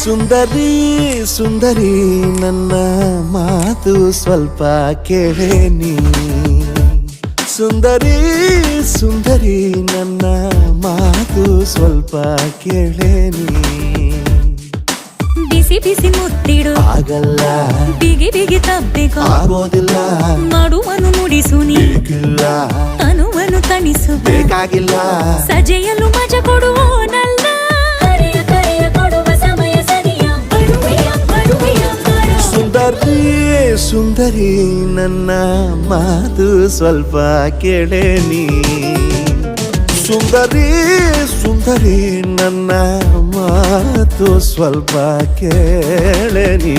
ಸುಂದರಿ ಸುಂದರಿ ನನ್ನ ಮಾತು ಸ್ವಲ್ಪ ಕೇಳೆ ನೀ ಸುಂದರಿ ಸುಂದರಿ ನನ್ನ ಮಾತು ಸ್ವಲ್ಪ ಕೇಳೆ ನೀ ಬಿಸಿ ಬಿಸಿ ಮುತ್ತಿಡು ಆಗಲ್ಲ ಬಿಗಿ ಬಿಗಿ ತಬ್ಬೇಕು ಆಗೋದಿಲ್ಲ ಮಾಡುವನು ನುಡಿಸು ನೀ ತನುವನು ತಣಿಸು ಬೇಕಾಗಿಲ್ಲ ಸಜೆಯಲು ಮಜ ಕೊಡುವೋನಲ್ಲ ಸುಂದರಿ ಸುಂದರಿ ನನ್ನ ಮಾತು ಸ್ವಲ್ಪ ಕೇಳೆ ನೀ ಸುಂದರಿ ಸುಂದರಿ ನನ್ನ ಮಾತು ಸ್ವಲ್ಪ ಕೇಳೆ ನೀ